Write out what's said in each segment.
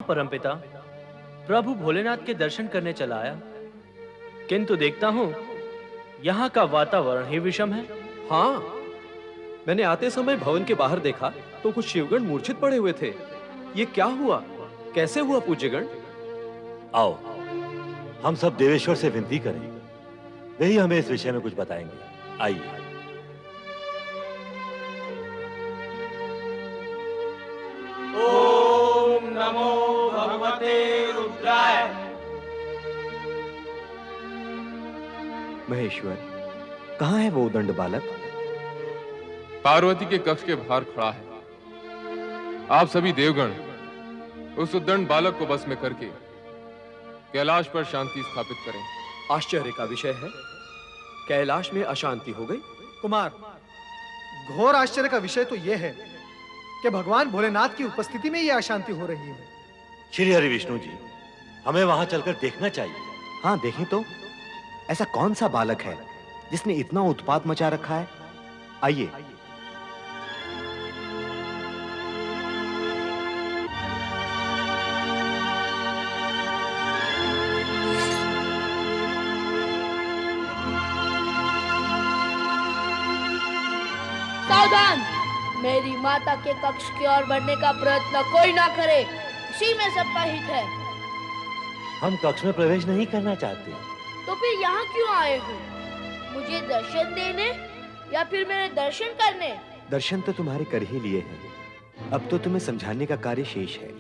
परमपिता, प्रभु भोलेनाथ के दर्शन करने चला आया, किंतु देखता हूं यहाँ का वातावरण ही विषम है। हाँ, मैंने आते समय भवन के बाहर देखा तो कुछ शिवगण मूर्छित पड़े हुए थे। ये क्या हुआ? कैसे हुआ पूज्यगण? आओ, हम सब देवेश्वर से विनती करें, वही हमें इस विषय में कुछ बताएंगे। आइए। ओम नमो भगवते रुद्राय। महेश्वर, कहाँ है वो उदंड बालक? पार्वती के कक्ष के बाहर खड़ा है। आप सभी देवगण उस उद्दंड बालक को बस में करके कैलाश पर शांति स्थापित करें। आश्चर्य का विषय है, कैलाश में अशांति हो गई। कुमार, घोर आश्चर्य का विषय तो यह है कि भगवान भोलेनाथ की उपस्थिति में यह अशांति हो रही है। श्री हरि विष्णु जी, हमें वहां चलकर देखना चाहिए। हाँ, देखें तो ऐसा कौन सा बालक है जिसने इतना उत्पात मचा रखा है? आइए। सावधान! मेरी माता के कक्ष की ओर बढ़ने का प्रयत्न कोई ना करे, इसी में सबका हित है। हम कक्ष में प्रवेश नहीं करना चाहते। तो फिर यहाँ क्यों आए हो? मुझे दर्शन देने या फिर मेरे दर्शन करने? दर्शन तो तुम्हारे कर ही लिए हैं, अब तो तुम्हें समझाने का कार्य शेष है।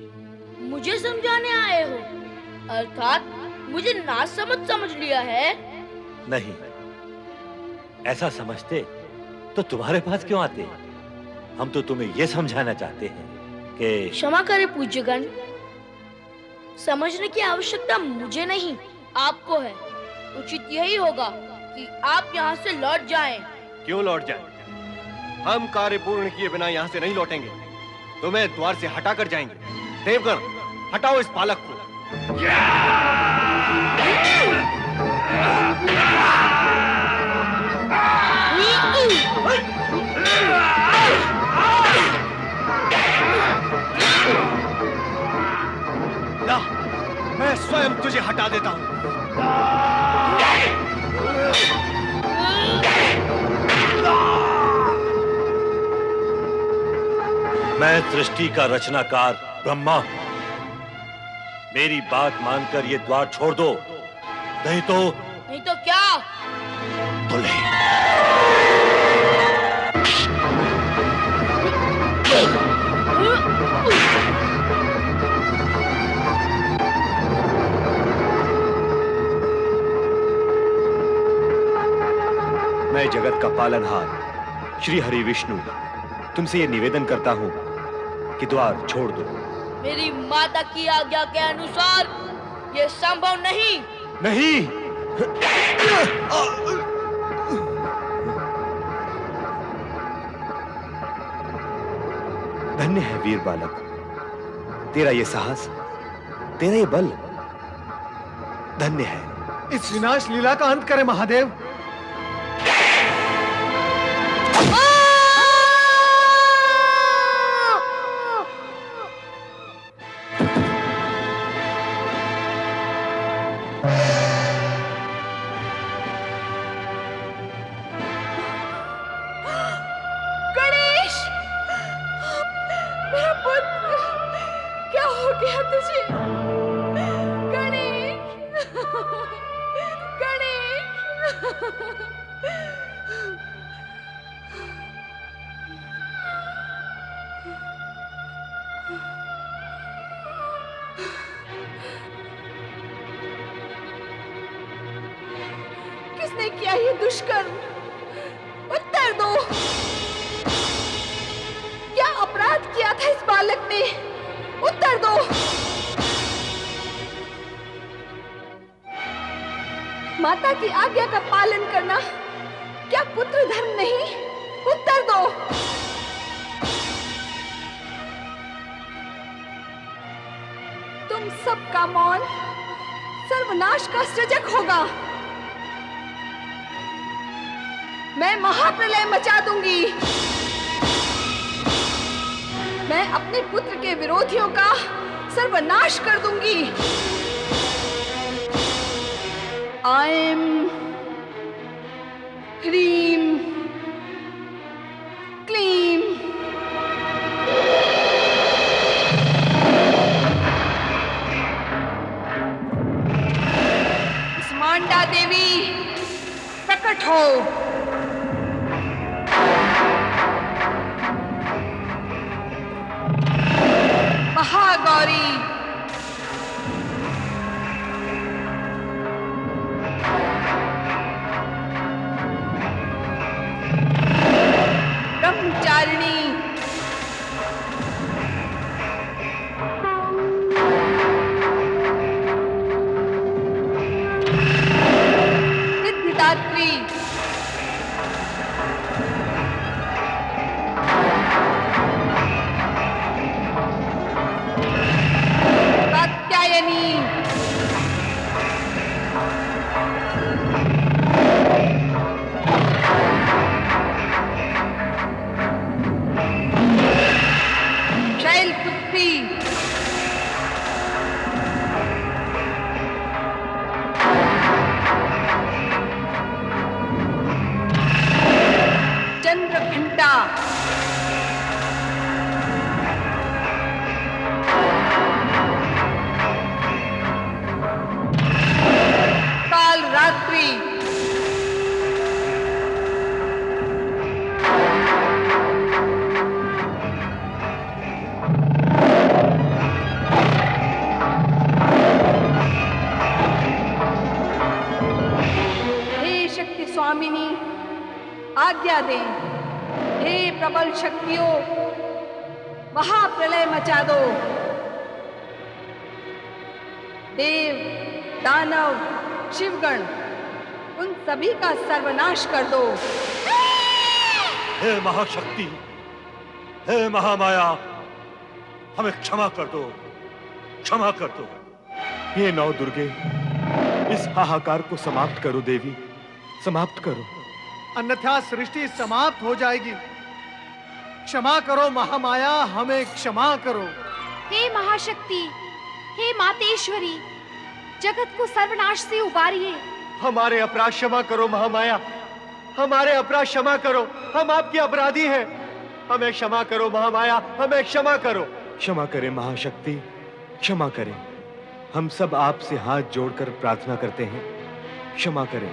मुझे समझाने आए हो? अर्थात मुझे ना समझ लिया है? नहीं, ऐसा समझते तो तुम्हारे पास क्यों आते? हम तो तुम्हें यह समझाना चाहते हैं कि क्षमा करे पूज्यगण, समझने की आवश्यकता मुझे नहीं, आपको है। उचित यही होगा कि आप यहाँ से लौट जाएं। क्यों लौट जाएं? हम कार्य पूर्ण किए बिना यहाँ से नहीं लौटेंगे। तुम्हें द्वार से हटा कर जाएंगे। देवगण, हटाओ इस बालक को। ला, मैं स्वयं तुझे हटा देता हूँ। मैं सृष्टि का रचनाकार ब्रह्मा हूं। मेरी बात मानकर ये द्वार छोड़ दो, नहीं तो क्या? धुले। मैं जगत का पालनहार श्री हरि विष्णु तुमसे ये निवेदन करता हूँ कि द्वार छोड़ दो। मेरी माता की आज्ञा के अनुसार ये संभव नहीं। नहीं। धन्य है वीर बालक, तेरा ये साहस, तेरा ये बल धन्य है। इस विनाश लीला का अंत करे महादेव। किसने किया ये दुष्कर्म? उत्तर दो। क्या अपराध किया था इस बालक ने? उत्तर दो। माता की आज्ञा का पालन करना क्या पुत्र धर्म नहीं? उत्तर दो। तुम सबका मौन सर्वनाश का सृजक होगा। मैं महाप्रलय मचा दूंगी। मैं अपने पुत्र के विरोधियों का सर्वनाश कर दूंगी। आयम ह्रीम क्लीम। कुष्मांडा देवी प्रकट हो। महागौरी ब्रह्मचारिणी सिद्धिदात्री कात्यायनी शैलपुत्री चंद्रघंटा काल रात्रि हे शक्ति स्वामिनी आज्ञा दे। हे प्रबल शक्तियों महाप्रलय मचा दो। देव दानव शिवगण उन सभी का सर्वनाश कर दो। हे महाशक्ति, हे महामाया, हमें क्षमा कर दो, क्षमा कर दो। हे नौ दुर्गे, इस हाहाकार को समाप्त करो देवी, समाप्त करो। अन्यथा सृष्टि समाप्त हो जाएगी। क्षमा करो महामाया, हमें क्षमा करो। हे महाशक्ति, हे मातेश्वरी, जगत को सर्वनाश से उबारिए। हमारे अपराध क्षमा करो महामाया, हमारे अपराध क्षमा करो, हम आपके अपराधी हैं। हमें क्षमा करो महामाया, हमें क्षमा करो। क्षमा करें महाशक्ति, क्षमा करें। हम सब आपसे हाथ जोड़कर प्रार्थना करते हैं, क्षमा करें।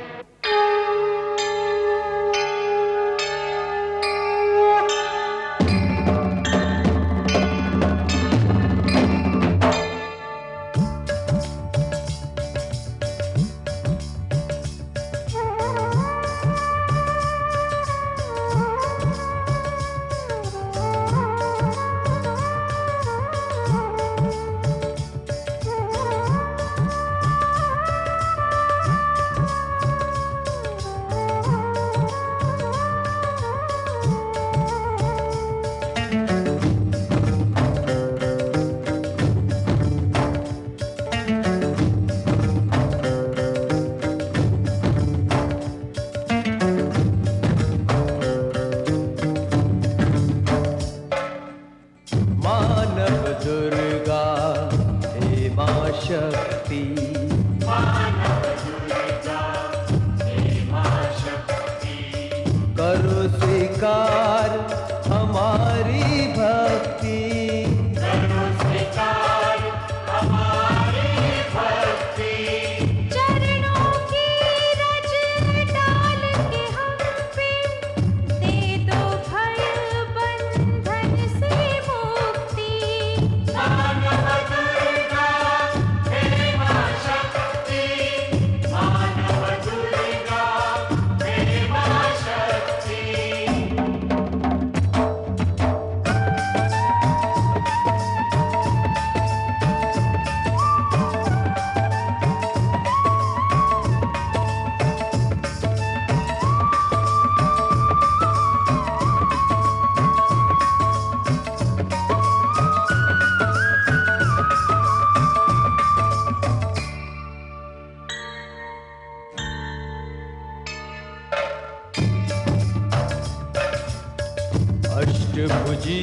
अष्टभुजी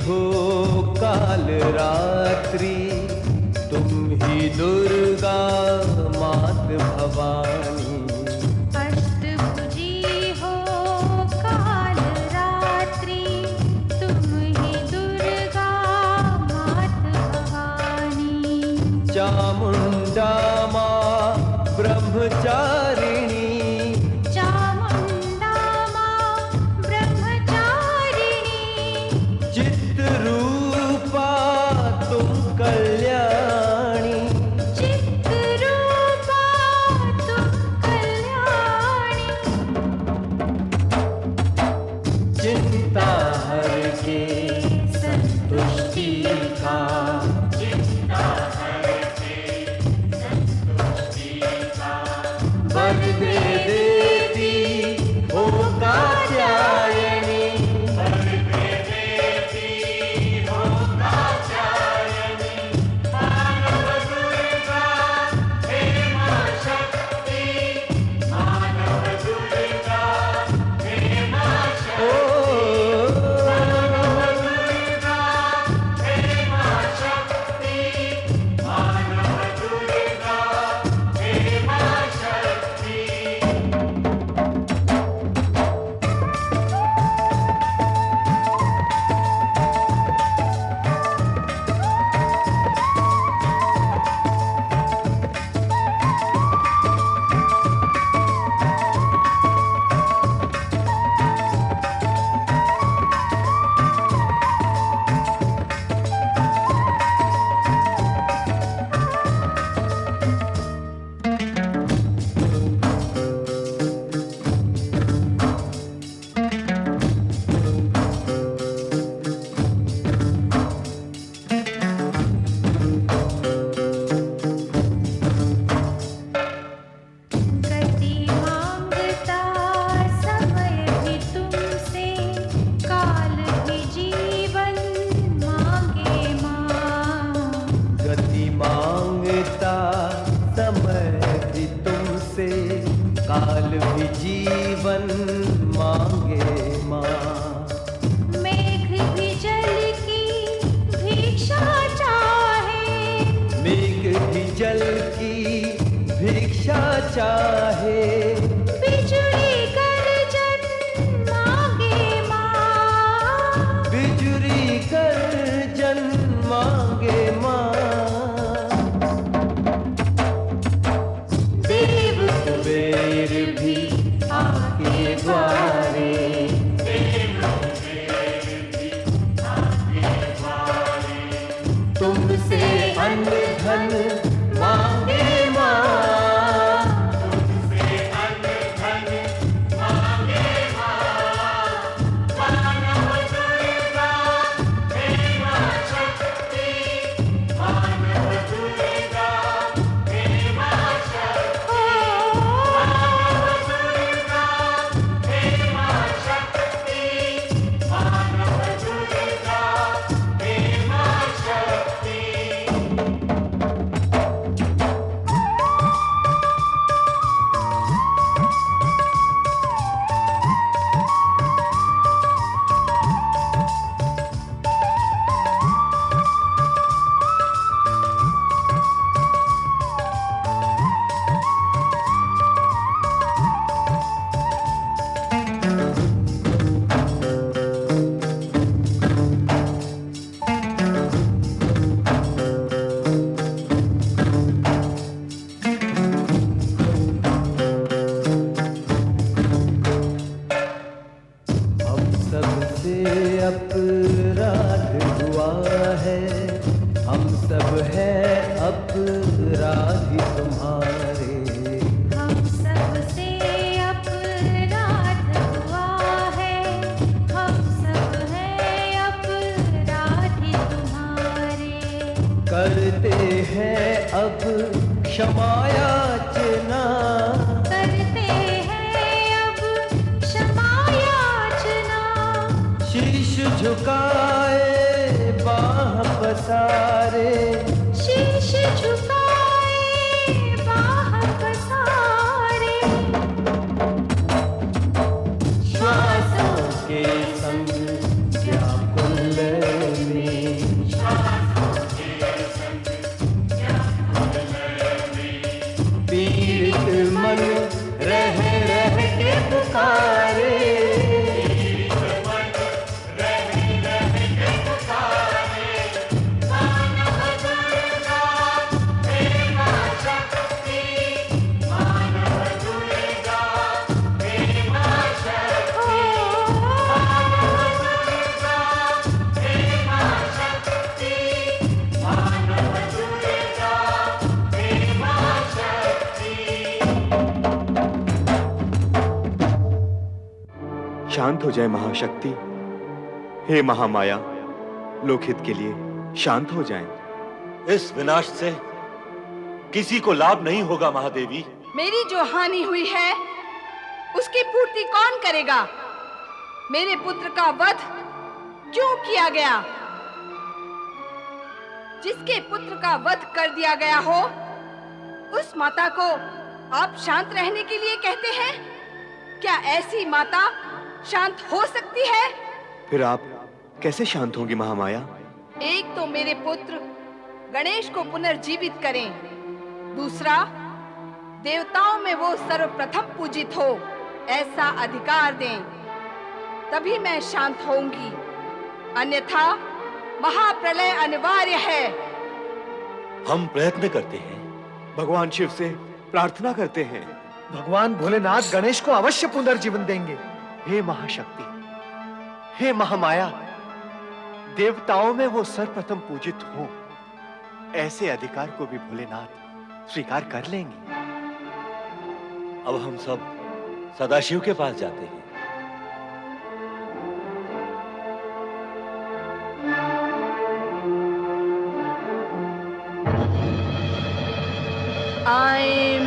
हो काल रात्रि ही दुर्गा मात भवानी, अष्टभुजी हो काल रात्रि, तुम ही दुर्गा मात भवानी। चामुंडा माँ ब्रह्मचारिणी, चामुंडा माँ ब्रह्मचारिणी, चित्रूपा तुम कल्याणी, चित्रूपा तुम कल्याणी। चिंता हर के संतुष्टि का, वर दे देती हो कात्यायनी, गति मांगता समय भी तुमसे, काल भी जीवन मांगे माँ। गति मांगता समय भी तुमसे, काल भी जीवन मांगे माँ। मेघ भी जल की भिक्षा चाहे, मेघ भी जल की भिक्षा चाहे, बिजुली गर्जन मांगे माँ। बिजुरी गर्जन मांगे माँ। देव कुबेर भी आके द्वारे, तुमसे अन्न धन मांगे माँ। अपराध हुआ है, हम सब हैं अपराधी तुम्हारे। हम सबसे अपराध हुआ है, हम सब हैं अपराधी तुम्हारे। करते हैं अब क्षमा याचना, करते हैं अब क्षमा याचना। शीश झुकाए बाह पसारे, शीश झुकाए बाह पसारे। श्वासों के संग व्याकुल में, शांत हो जाए महाशक्ति। हे महामाया, लोकहित के लिए शांत हो जाएं। इस विनाश से किसी को लाभ नहीं होगा महादेवी। मेरी जो हानि हुई है उसकी पूर्ति कौन करेगा? मेरे पुत्र का वध क्यों किया गया? जिसके पुत्र का वध कर दिया गया हो उस माता को आप शांत रहने के लिए कहते हैं? क्या ऐसी माता शांत हो सकती है? फिर आप कैसे शांत होंगी महामाया? एक तो मेरे पुत्र गणेश को पुनर्जीवित करें, दूसरा देवताओं में वो सर्वप्रथम पूजित हो ऐसा अधिकार दें, तभी मैं शांत होऊंगी, अन्यथा महाप्रलय अनिवार्य है। हम प्रयत्न करते हैं, भगवान शिव से प्रार्थना करते हैं। भगवान भोलेनाथ गणेश को अवश्य पुनर्जीवन देंगे। हे महाशक्ति, हे महामाया, देवताओं में वो सर्वप्रथम पूजित हो ऐसे अधिकार को भी भोलेनाथ स्वीकार कर लेंगे। अब हम सब सदाशिव के पास जाते हैं। आए